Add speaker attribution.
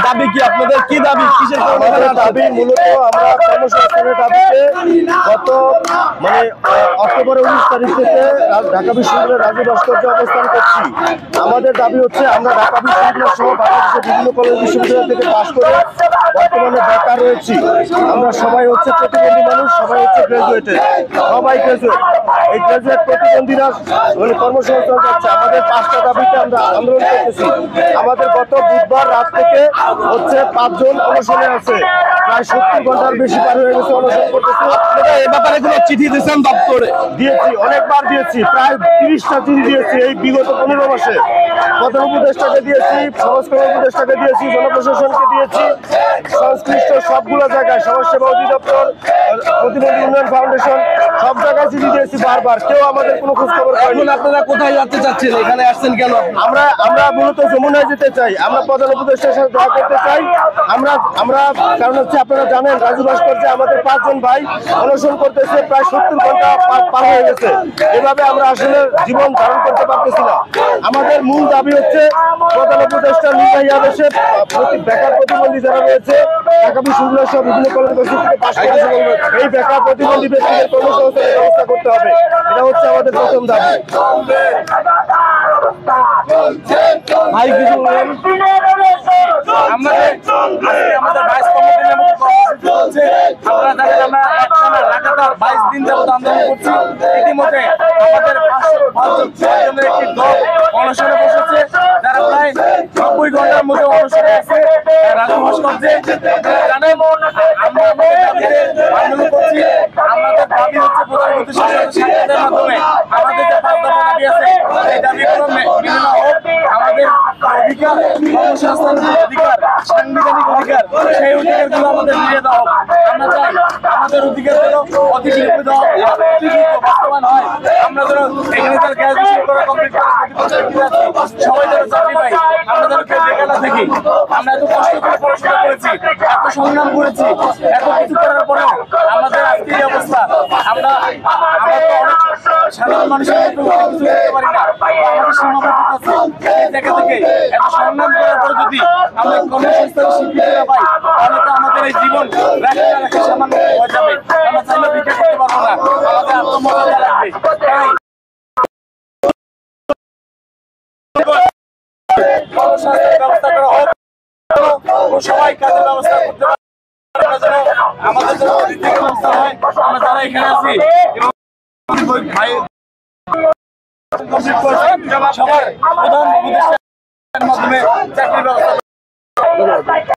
Speaker 1: দাবি কি আপনাদের কি দাবি কিসের দাবি? মূলত আমরা কর্মসংস্থানের দাবিতে গত অক্টোবর 19 তারিখ থেকে ঢাকা বিশ্ববিদ্যালয়ের রাজু ভাস্কর্যে অবস্থান করছি। আমাদের দাবি হচ্ছে আমরা ঢাকা বিশ্ববিদ্যালয় সহ বাংলাদেশের বিভিন্ন কলেজ বিশ্ববিদ্যালয় থেকে পাশ করে বর্তমানে বেকার রয়েছি। আমরা সবাই হচ্ছে প্রতিবন্ধী মানুষ, সবাই হচ্ছে গ্রাজুয়েটেড, সবাই গ্রাজুয়েট। এই গ্রাজুয়েট প্রতিবন্ধীরা কর্মসংস্থান পাচ্ছে। আমাদের 5টা দাবিতে আমরা আন্দোলন করতেছি। আমাদের গত বুধবার রাত থেকে হচ্ছে 5 জন অনশনে আছে, প্রায় 70 ঘন্টার বেশি পার হয়ে গেছে অনশন করতেছি। এ ব্যাপারে কোনো চিঠি দিয়েছেন দপ্তরে? দিয়েছি, অনেকবার দিয়েছি, প্রায় 30টা চিঠি দিয়েছি এই বিগত 15 মাসে। প্রধান উপদেষ্টাকে দিয়েছি, সমাজ কল্যাণ উপদেষ্টাকে দিয়েছি, জনপ্রশাসনকে দিয়েছি, সংশ্লিষ্ট সবগুলো জায়গায়, সমাজসেবা অধিদপ্তর, প্রতিবন্ধী উন্নয়ন ফাউন্ডেশন, সব জায়গায় চিঠি দিয়েছি বারবার। কেউ আমাদের কোনো খোঁজ খবর করেনি। আপনারা কোথায় যেতে চাচ্ছেন? এখানে আসছেন কেন? আমরা মূলত যমুনায় যেতে চাই। আমরা প্রধান উপদেষ্টার সাথে দেখা করতে চাই। আমরা কারণ হচ্ছে আপনারা জানেন রাজু ভাস্কর্যে আমাদের 5 জন ভাই অনশন করতেছে, প্রায় 70 ঘন্টা পার হয়ে গেছে। এভাবে আমরা আসলে জীবন ধারণ করতে পারতেছি না। আমাদের মূল দাবি হচ্ছে প্রধান উপদেষ্টা নির্বাহী আদেশে বেকার প্রতিবন্ধী যারা রয়েছে ঢাকা বিশ্ববিদ্যালয় সহ বিভিন্ন কলেজ থেকে পাশ করেছে, এই বেকার প্রতিবন্ধী ব্যক্তিদের কর্মসংস্থানের ব্যবস্থা করতে হবে। এটা হচ্ছে আমাদের প্রথম দাবি। ভাই কিছু আমাদের ভাইস কমিটির আপনারা জানেন আমরা একটানা লাগাতার 22 দিন যাবত আন্দোলন করছি। ইতিমধ্যে আমাদের 500 জনের একটি দল অনশনে বসেছে, যারা প্রায় 90 ঘন্টার মধ্যে অনশনে আছে রাজু ভাস্কর্যে। জানেন আমরা আমাদের দাবিতে আন্দোলন করছি। আমাদের দাবি হচ্ছে প্রধানমন্ত্রী সাক্ষাতের মাধ্যমে আমাদের যে 5 দফা দাবি আছে এই দাবিগুলো মেনে হোক। আমাদের অধিকার, কর্মসংস্থানের অধিকার, সাংবিধানিক অধিকার, সেই অধিকারগুলো আমাদের ফিরিয়ে দেওয়া হোক। আমরা চাই আমাদের অধিকারগুলো অতি দ্রুত বাস্তবায়ন হয়। আমরা যেন এখানে যারা গ্র্যাজুয়েশন করা কমপ্লিট করা সবাই যেন চাকরি পাই, আমরা যেন কেউ বেকার না থাকি। আমরা এত কষ্ট করে পড়াশোনা করেছি, এত সংগ্রাম করেছি, এত কিছু করার পরেও আমাদের আজকে এই অবস্থা। আমরা তো অনেক সাধারণ মানুষের মতো কিছু করতে পারি না, আমাদের সীমাবদ্ধতা আছে। এই জায়গা থেকে এত সংগ্রাম করার পরে যদি আমরা কর্মসংস্থানের স্বীকৃতি না পাই, তাহলে তো আমাদের এই জীবন রাখে সামান্য হয়ে যাবে। আমরা চাইলে ভিক্ষা করতে পারবো না, আমাদের আত্মমর্যাদা লাগবে। কর্মসংস্থানের ব্যবস্থা করা হোক, সবাই কাজের ব্যবস্থা করতে পারে, আমাদের জন্য ব্যবস্থা হয়। আমরা যারা এখানে আছি সবার প্রধান উপদেষ্টার মাধ্যমে চাকরির ব্যবস্থা।